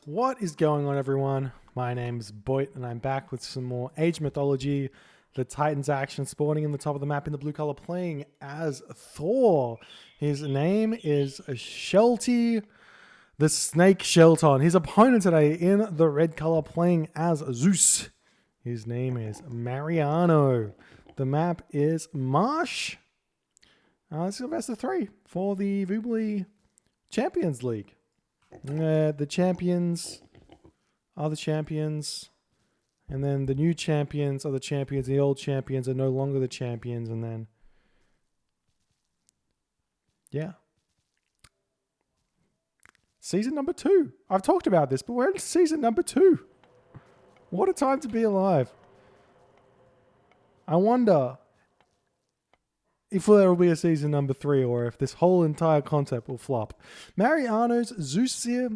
What is going on, everyone? My name is Boit, and I'm back with some more Age Mythology. The Titans action spawning in the top of the map in the blue color, playing as Thor. His name is Shelty, the Snake Shelton. His opponent today in the red color, playing as Zeus. His name is Mariano. The map is Marsh. This is a best of 3 for the Vubly Champions League. The champions are the champions, and then the new champions are the champions. The old champions are no longer the champions, and then yeah. Season number 2. I've talked about this, but we're in season number 2. What a time to be alive. I wonder if there will be a season number 3 or if this whole entire concept will flop. Mariano's Zeus here.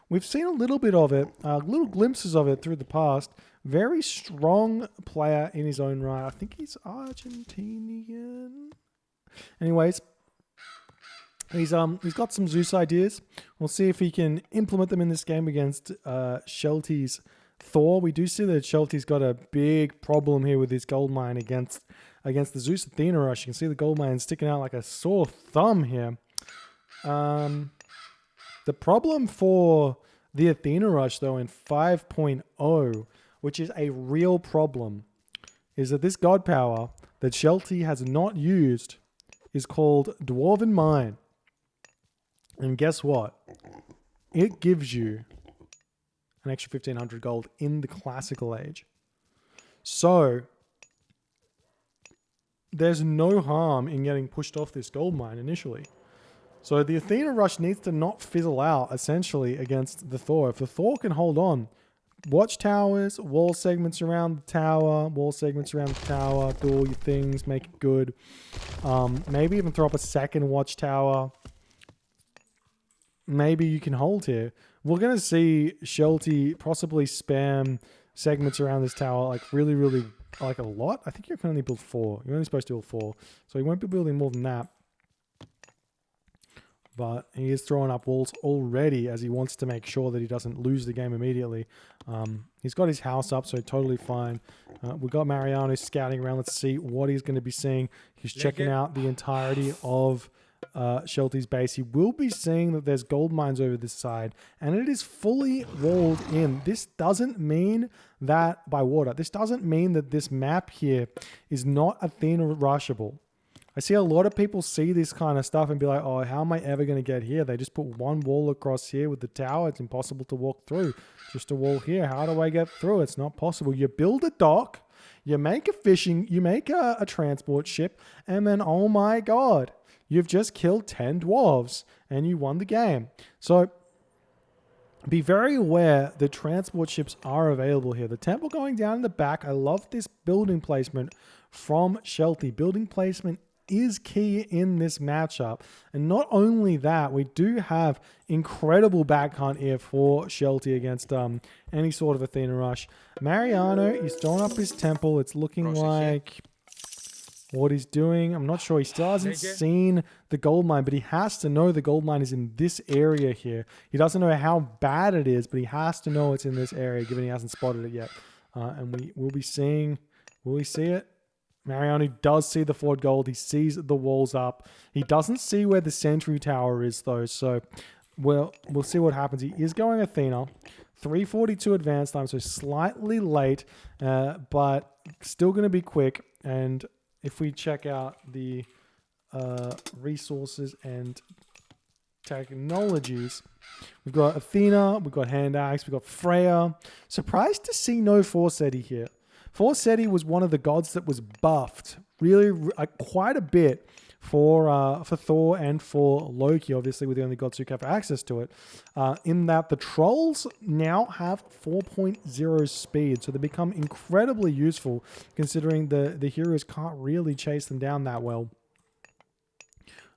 We've seen a little bit of it, little glimpses of it through the past. Very strong player in his own right. I think he's Argentinian. Anyways, he's got some Zeus ideas. We'll see if he can implement them in this game against Shelty's Thor. We do see that Shelty's got a big problem here with his gold mine against the Zeus Athena rush. You can see the gold mine sticking out like a sore thumb here. The problem for the Athena rush, though, in 5.0, which is a real problem, is that this god power that Shelty has not used is called Dwarven Mine. And guess what? It gives you an extra 1,500 gold in the classical age. So there's no harm in getting pushed off this gold mine initially. So the Athena rush needs to not fizzle out, essentially, against the Thor. If the Thor can hold on, watchtowers, wall segments around the tower, do all your things, make it good. Maybe even throw up a second watchtower. Maybe you can hold here. We're going to see Shelty possibly spam segments around this tower like really, really like a lot. I think you can only build 4. You're only supposed to build 4. So he won't be building more than that. But he is throwing up walls already as he wants to make sure that he doesn't lose the game immediately. He's got his house up, so totally fine. We've got Mariano scouting around. Let's see what he's going to be seeing. He's checking out the entirety of Shelty's base. He will be seeing that there's gold mines over this side, and it is fully walled in. This doesn't mean that by water. This doesn't mean that this map here is not Athena rushable. I see a lot of people see this kind of stuff and be like, oh, how am I ever going to get here? They just put one wall across here with the tower. It's impossible to walk through. Just a wall here. How do I get through? It's not possible. You build a dock, you make a transport ship, and then, oh my God, you've just killed 10 dwarves and you won the game. So be very aware that transport ships are available here. The temple going down in the back. I love this building placement from Shelty. Building placement is key in this matchup. And not only that, we do have incredible back hunt here for Shelty against any sort of Athena rush. Mariano, he's throwing up his temple. It's looking like what he's doing. I'm not sure. He still hasn't seen the gold mine, but he has to know the gold mine is in this area here. He doesn't know how bad it is, but he has to know it's in this area, given he hasn't spotted it yet. And we will be seeing, will we see it? Mariano does see the Ford gold. He sees the walls up. He doesn't see where the sentry tower is, though. So we'll see what happens. He is going Athena. 342 advance time, so slightly late, but still going to be quick. And if we check out the resources and technologies, we've got Athena, we've got Hand Axe, we've got Freya. Surprised to see no Forseti here. Forseti was one of the gods that was buffed really quite a bit for Thor and for Loki, obviously, we're the only gods who have access to it, in that the trolls now have 4.0 speed, so they become incredibly useful considering the heroes can't really chase them down that well.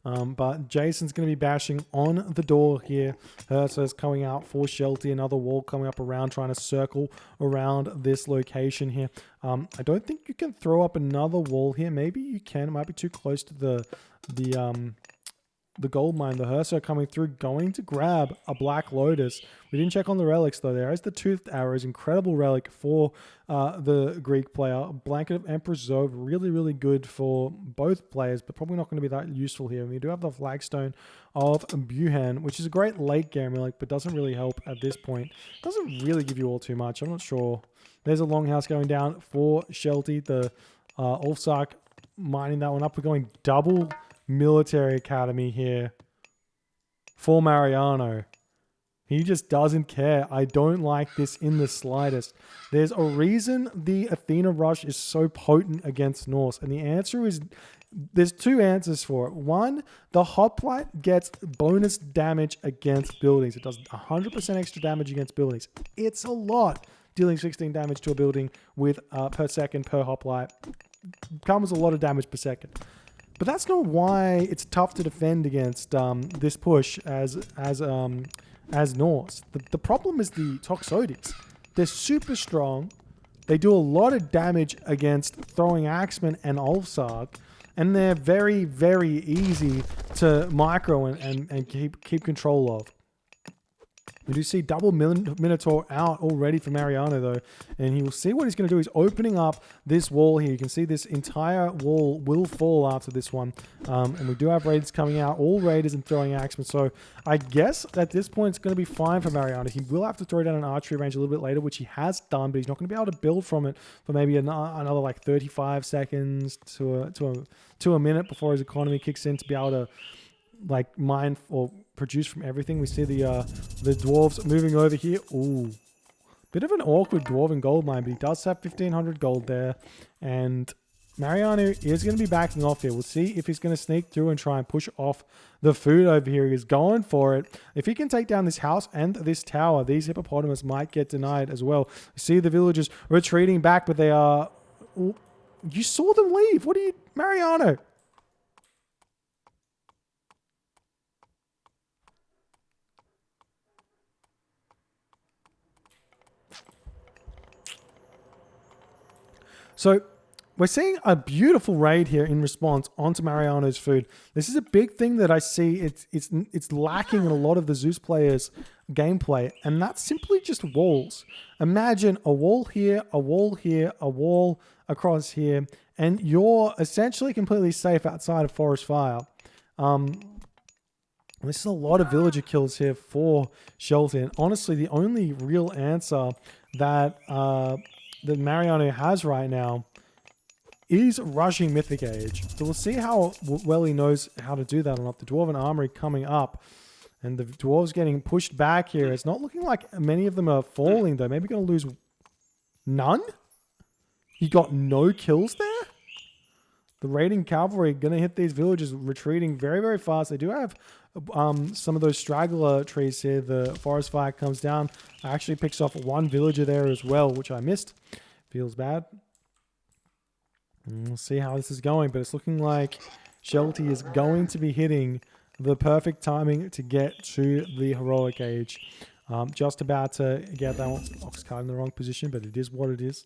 But Jason's going to be bashing on the door here. Ursa's coming out for Shelty. Another wall coming up around, trying to circle around this location here. I don't think you can throw up another wall here. Maybe you can. It might be too close to the the gold mine. The Herso coming through, going to grab a Black Lotus. We didn't check on the relics though. There is the Toothed Arrows, incredible relic for the Greek player. Blanket of Empress Zove, really good for both players, but probably not going to be that useful here. And we do have the Flagstone of Buhan, which is a great late game relic, but doesn't really help at this point. Doesn't really give you all too much. I'm not sure. There's a Longhouse going down for Shelty. The Ulfsark mining that one up. We're going double military academy here for Mariano. He just doesn't care. I don't like this in the slightest. There's a reason the Athena Rush is so potent against Norse, and the answer is, there's two answers for it. One, the Hoplite gets bonus damage against buildings. It does 100% extra damage against buildings. It's a lot. Dealing 16 damage to a building with per second per Hoplite comes a lot of damage per second. But that's not why it's tough to defend against this push as Norse. The problem is the Toxotes. They're super strong. They do a lot of damage against throwing axemen and Ulfsark, and they're very easy to micro and keep control of. We do see double Minotaur out already for Mariano though, and he will see what he's going to do. He's opening up this wall here. You can see this entire wall will fall after this one, and we do have raiders coming out, all raiders and throwing axemen. So I guess at this point it's going to be fine for Mariano. He will have to throw down an archery range a little bit later, which he has done, but he's not going to be able to build from it for maybe another like 35 seconds to a minute before his economy kicks in to be able to like mine or produce from everything. We see the dwarves moving over here. Ooh, bit of an awkward dwarven gold mine, but he does have 1500 gold there, and Mariano is going to be backing off here. We'll see if he's going to sneak through and try and push off the food over here. He's going for it. If he can take down this house and this tower, these hippopotamus might get denied as well. See the villagers retreating back, but they are... Ooh, you saw them leave. What are you... Mariano... So we're seeing a beautiful raid here in response onto Mariano's food. This is a big thing that I see. It's lacking in a lot of the Zeus players' gameplay, and that's simply just walls. Imagine a wall here, a wall here, a wall across here, and you're essentially completely safe outside of Forest Fire. This is a lot of villager kills here for Shelty, and honestly, the only real answer that that Mariano has right now is rushing Mythic Age. So we'll see how well he knows how to do that or not. The Dwarven Armory coming up, and the Dwarves getting pushed back here. It's not looking like many of them are falling though. Maybe going to lose none? You got no kills there? The raiding cavalry going to hit these villagers retreating very fast. They do have some of those straggler trees here. The forest fire comes down, actually picks off one villager there as well, which I missed. Feels bad. And we'll see how this is going, but it's looking like Shelty is going to be hitting the perfect timing to get to the heroic age. Just about to get that one. Ox card in the wrong position, but it is what it is.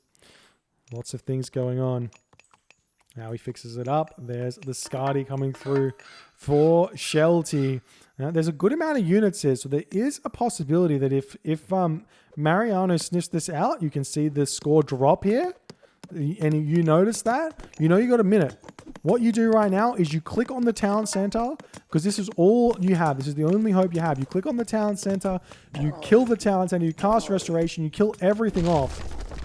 Lots of things going on. Now he fixes it up. There's the Skadi coming through for Shelty. Now, there's a good amount of units here, so there is a possibility that if Mariano sniffs this out, you can see the score drop here. And you notice that, you know you got a minute. What you do right now is you click on the town center, because this is all you have. This is the only hope you have. You click on the town center, you kill the town center, you cast restoration, you kill everything off.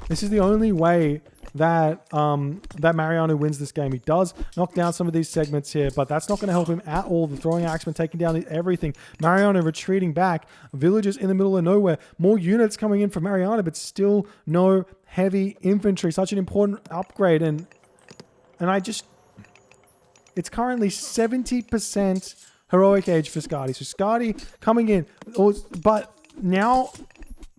This is the only way that that Mariano wins this game. He does knock down some of these segments here, but that's not going to help him at all. The throwing axeman taking down everything. Mariano retreating back. Villagers in the middle of nowhere. More units coming in for Mariano, but still no heavy infantry. Such an important upgrade, and I just... It's currently 70% heroic age for Skadi. So Skadi coming in, but now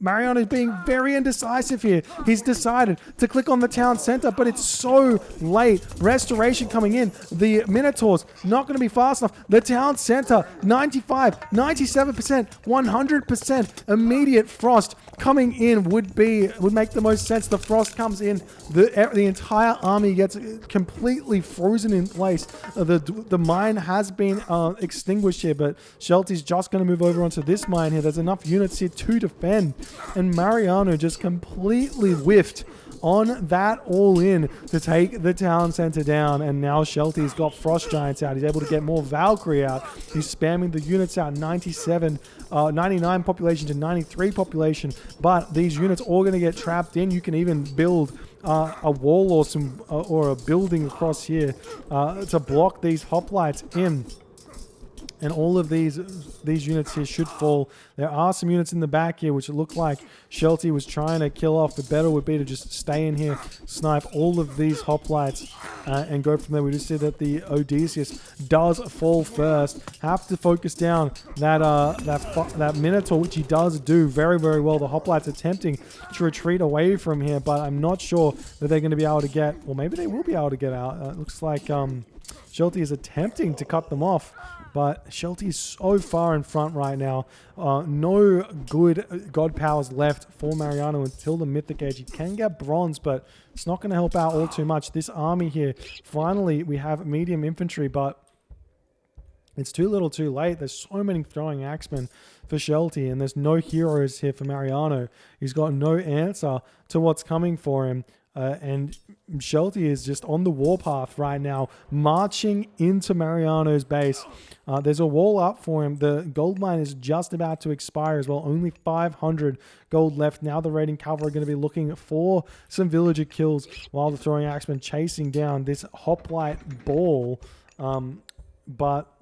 Mariano is being very indecisive here. He's decided to click on the town center, but it's so late. Restoration coming in. The Minotaurs not going to be fast enough. The town center, 95, 97%, 100%. Immediate frost coming in would make the most sense. The frost comes in. The entire army gets completely frozen in place. The mine has been extinguished here, but Shelty's just going to move over onto this mine here. There's enough units here to defend. And Mariano just completely whiffed on that all-in to take the town center down. And now Shelty's got Frost Giants out. He's able to get more Valkyrie out. He's spamming the units out, 99 population to 93 population. But these units all going to get trapped in. You can even build a wall or a building across here to block these hoplites in. And all of these units here should fall. There are some units in the back here which look like Shelty was trying to kill off, but better would be to just stay in here, snipe all of these hoplites, and go from there. We just see that the Odysseus does fall first. Have to focus down that Minotaur, which he does do very, very well. The hoplites attempting to retreat away from here, but I'm not sure that they're going to be able to get, or maybe they will be able to get out. It looks like Shelty is attempting to cut them off. But Shelty is so far in front right now. No good god powers left for Mariano until the Mythic Age. He can get bronze, but it's not going to help out all too much. This army here, finally, we have medium infantry, but it's too little too late. There's so many throwing axemen for Shelty, and there's no heroes here for Mariano. He's got no answer to what's coming for him. And Shelty is just on the warpath right now, marching into Mariano's base. There's a wall up for him. The gold mine is just about to expire as well. Only 500 gold left. Now the raiding cavalry are going to be looking for some villager kills while the throwing axemen chasing down this hoplite ball. But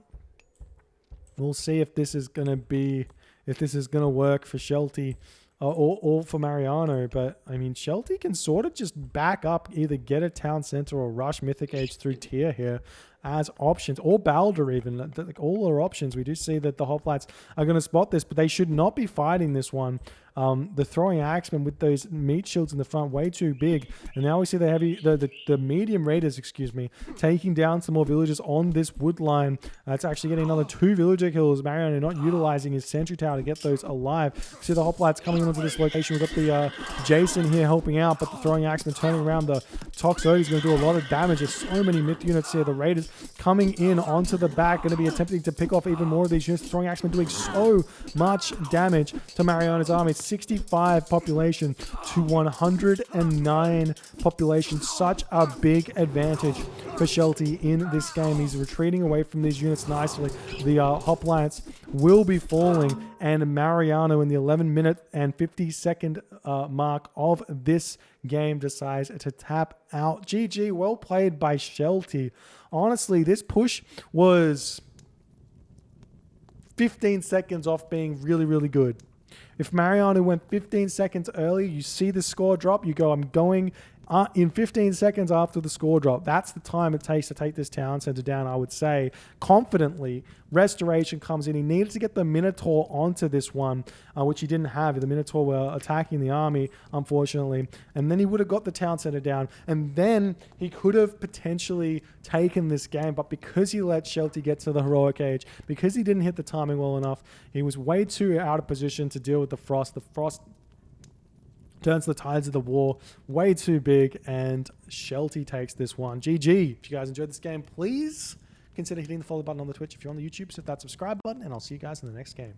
we'll see if this is going to work for Shelty. Or for Mariano, but I mean, Shelty can sort of just back up, either get a town center or rush Mythic Age through tier here as options, or Balder even. Like, all are options. We do see that the hoplites are going to spot this, but they should not be fighting this one. The throwing axemen with those meat shields in the front, way too big. And now we see the medium raiders, taking down some more villagers on this wood line. It's actually getting another 2 villager kills. Mariano not utilizing his sentry tower to get those alive. See the hoplites coming onto this location. We've got the Jason here helping out, but the throwing axemen turning around. The Toxoid is going to do a lot of damage. There's so many myth units here. The raiders coming in onto the back, going to be attempting to pick off even more of these units. The throwing axemen doing so much damage to Mariano's army. 65 population to 109 population. Such a big advantage for Shelty in this game. He's retreating away from these units nicely. The hoplites will be falling, and Mariano in the 11-minute and 50-second mark of this game decides to tap out. GG, well played by Shelty. Honestly, this push was 15 seconds off being really, really good. If Mariano went 15 seconds early, you see the score drop, you go, I'm going in 15 seconds after the score drop. That's the time it takes to take this town center down, I would say, confidently. Restoration comes in. He needed to get the Minotaur onto this one, which he didn't have. The Minotaur were attacking the army, unfortunately. And then he would have got the town center down. And then he could have potentially taken this game. But because he let Shelty get to the heroic age, because he didn't hit the timing well enough, he was way too out of position to deal with the frost. The frost turns the tides of the war way too big, and Shelty takes this one. GG. If you guys enjoyed this game, please consider hitting the follow button on the Twitch. If you're on the YouTube, hit that subscribe button, and I'll see you guys in the next game.